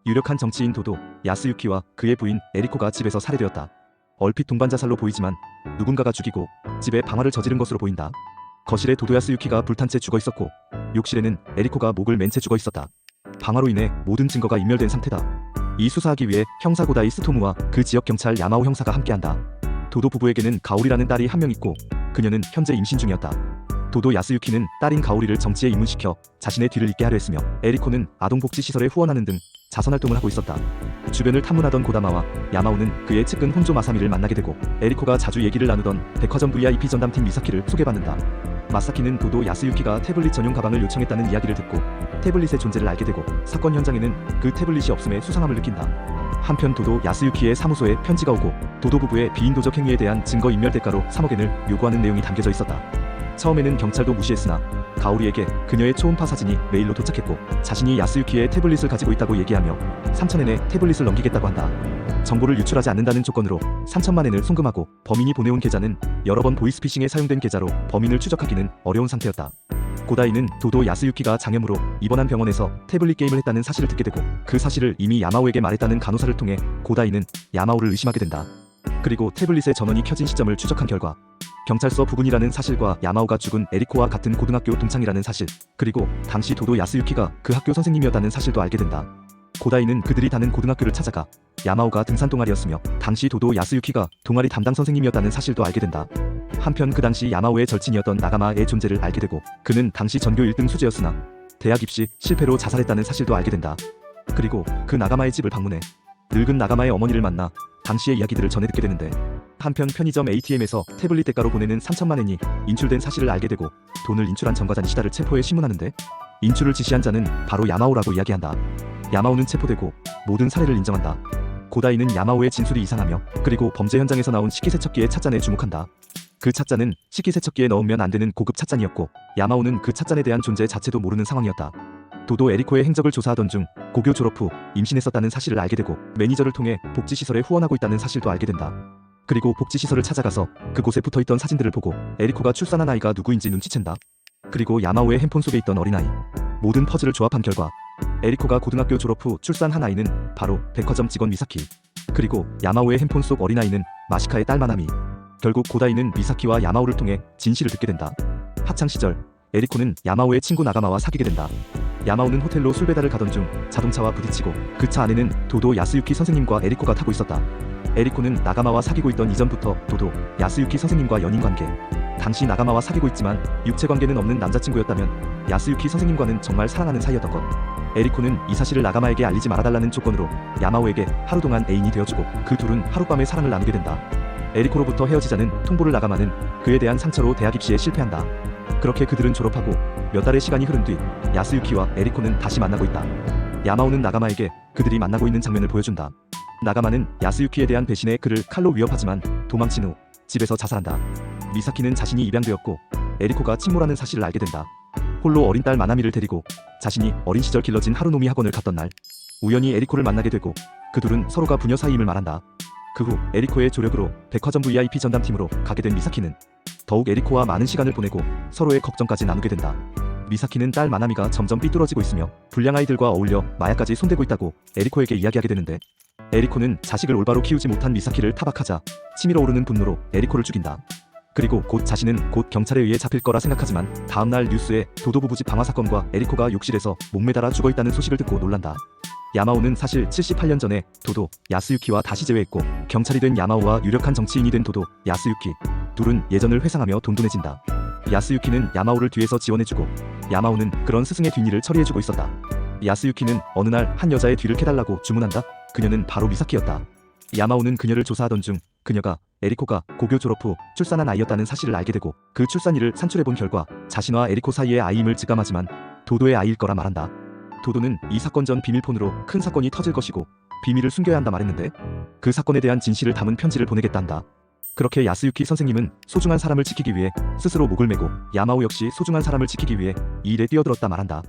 유력한 정치인 도도 야스유키와 그의 부인 에리코가 집에서 살해되었다. 얼핏 동반자살로 보이지만 누군가가 죽이고 집에 방화를 저지른 것으로 보인다. 거실에 도도 야스유키가 불탄 채 죽어 있었고 욕실에는 에리코가 목을 맨 채 죽어 있었다. 방화로 인해 모든 증거가 인멸된 상태다. 이 수사하기 위해 형사 고다이 스토무와 그 지역 경찰 야마오 형사가 함께한다. 도도 부부에게는 가오리라는 딸이 한 명 있고 그녀는 현재 임신 중이었다. 도도 야스유키는 딸인 가오리를 정치에 입문시켜 자신의 뒤를 잇게 하려 했으며 에리코는 아동복지시설에 후원하는 등 자선활동을 하고 있었다. 주변을 탐문하던 고다마와 야마오는 그의 측근 혼조 마사미를 만나게 되고 에리코가 자주 얘기를 나누던 백화점 VIP 전담팀 미사키를 소개받는다. 마사키는 도도 야스유키가 태블릿 전용 가방을 요청했다는 이야기를 듣고 태블릿의 존재를 알게 되고 사건 현장에는 그 태블릿이 없음에 수상함을 느낀다. 한편 도도 야스유키의 사무소에 편지가 오고 도도 부부의 비인도적 행위에 대한 증거 인멸 대가로 3억 엔을 요구하는 내용이 담겨져 있었다. 처음에는 경찰도 무시했으나 가오리에게 그녀의 초음파 사진이 메일로 도착했고 자신이 야스유키의 태블릿을 가지고 있다고 얘기하며 3,000엔에 태블릿을 넘기겠다고 한다. 정보를 유출하지 않는다는 조건으로 3천만 엔을 송금하고 범인이 보내온 계좌는 여러 번 보이스피싱에 사용된 계좌로 범인을 추적하기는 어려운 상태였다. 고다이는 도도 야스유키가 장염으로 입원한 병원에서 태블릿 게임을 했다는 사실을 듣게 되고 그 사실을 이미 야마오에게 말했다는 간호사를 통해 고다이는 야마오를 의심하게 된다. 그리고 태블릿의 전원이 켜진 시점을 추적한 결과 경찰서 부군이라는 사실과 야마오가 죽은 에리코와 같은 고등학교 동창이라는 사실, 그리고 당시 도도 야스유키가 그 학교 선생님이었다는 사실도 알게 된다. 고다이는 그들이 다는 고등학교를 찾아가 야마오가 등산 동아리였으며 당시 도도 야스유키가 동아리 담당 선생님이었다는 사실도 알게 된다. 한편 그 당시 야마오의 절친이었던 나가마의 존재를 알게 되고 그는 당시 전교 1등 수재였으나 대학 입시 실패로 자살했다는 사실도 알게 된다. 그리고 그 나가마의 집을 방문해 늙은 나가마의 어머니를 만나 당시의 이야기들을 전해 듣게 되는데 한편 편의점 ATM에서 태블릿 대가로 보내는 3천만 엔이 인출된 사실을 알게 되고 돈을 인출한 전과자 니시다를 체포해 신문하는데 인출을 지시한 자는 바로 야마오라고 이야기한다. 야마오는 체포되고 모든 사례를 인정한다. 고다이는 야마오의 진술이 이상하며 그리고 범죄 현장에서 나온 식기세척기의 찻잔에 주목한다. 그 찻잔은 식기세척기에 넣으면 안 되는 고급 찻잔이었고 야마오는 그 찻잔에 대한 존재 자체도 모르는 상황이었다. 도도 에리코의 행적을 조사하던 중 고교 졸업 후 임신했었다는 사실을 알게 되고 매니저를 통해 복지시설에 후원하고 있다는 사실도 알게 된다. 그리고 복지시설을 찾아가서 그곳에 붙어있던 사진들을 보고 에리코가 출산한 아이가 누구인지 눈치챈다. 그리고 야마오의 핸폰 속에 있던 어린아이, 모든 퍼즐을 조합한 결과 에리코가 고등학교 졸업 후 출산한 아이는 바로 백화점 직원 미사키, 그리고 야마오의 핸폰 속 어린아이는 마시카의 딸 마나미. 결국 고다이는 미사키와 야마오를 통해 진실을 듣게 된다. 학창시절 에리코는 야마오의 친구 나가마와 사귀게 된다. 야마오는 호텔로 술 배달을 가던 중 자동차와 부딪히고 그 차 안에는 도도 야스유키 선생님과 에리코가 타고 있었다. 에리코는 나가마와 사귀고 있던 이전부터 도도 야스유키 선생님과 연인관계, 당시 나가마와 사귀고 있지만 육체관계는 없는 남자친구였다면 야스유키 선생님과는 정말 사랑하는 사이였던 것. 에리코는 이 사실을 나가마에게 알리지 말아달라는 조건으로 야마오에게 하루 동안 애인이 되어주고 그 둘은 하룻밤의 사랑을 나누게 된다. 에리코로부터 헤어지자는 통보를 나가마는 그에 대한 상처로 대학 입시에 실패한다. 그렇게 그들은 졸업하고 몇 달의 시간이 흐른 뒤 야스유키와 에리코는 다시 만나고 있다. 야마오는 나가마에게 그들이 만나고 있는 장면을 보여준다. 나가마는 야스유키에 대한 배신에 그를 칼로 위협하지만 도망친 후 집에서 자살한다. 미사키는 자신이 입양되었고 에리코가 침몰하는 사실을 알게 된다. 홀로 어린 딸 마나미를 데리고 자신이 어린 시절 길러진 하루노미 학원을 갔던 날 우연히 에리코를 만나게 되고 그 둘은 서로가 부녀 사이임을 말한다. 그 후 에리코의 조력으로 백화점 VIP 전담팀으로 가게 된 미사키는 더욱 에리코와 많은 시간을 보내고 서로의 걱정까지 나누게 된다. 미사키는 딸 마나미가 점점 삐뚤어지고 있으며 불량 아이들과 어울려 마약까지 손대고 있다고 에리코에게 이야기하게 되는데 에리코는 자식을 올바로 키우지 못한 미사키를 타박하자 치밀어 오르는 분노로 에리코를 죽인다. 그리고 자신은 곧 경찰에 의해 잡힐 거라 생각하지만 다음날 뉴스에 도도 부부 집 방화 사건과 에리코가 욕실에서 목매달아 죽어있다는 소식을 듣고 놀란다. 야마오는 사실 78년 전에 도도 야스유키와 다시 재회했고 경찰이 된 야마오와 유력한 정치인이 된 도도 야스유키 둘은 예전을 회상하며 돈돈해진다. 야스유키는 야마오를 뒤에서 지원해주고 야마오는 그런 스승의 뒷일을 처리해주고 있었다. 야스유키는 어느 날 한 여자의 뒤를 캐달라고 주문한다. 그녀는 바로 미사키였다. 야마오는 그녀를 조사하던 중 그녀가 에리코가 고교 졸업 후 출산한 아이였다는 사실을 알게 되고 그 출산일을 산출해본 결과 자신과 에리코 사이의 아이임을 직감하지만 도도의 아이일 거라 말한다. 도도는 이 사건 전 비밀폰으로 큰 사건이 터질 것이고 비밀을 숨겨야 한다 말했는데 그 사건에 대한 진실을 담은 편지를 보내겠다 한다. 그렇게 야스유키 선생님은 소중한 사람을 지키기 위해 스스로 목을 메고 야마오 역시 소중한 사람을 지키기 위해 이 일에 뛰어들었다 말한다.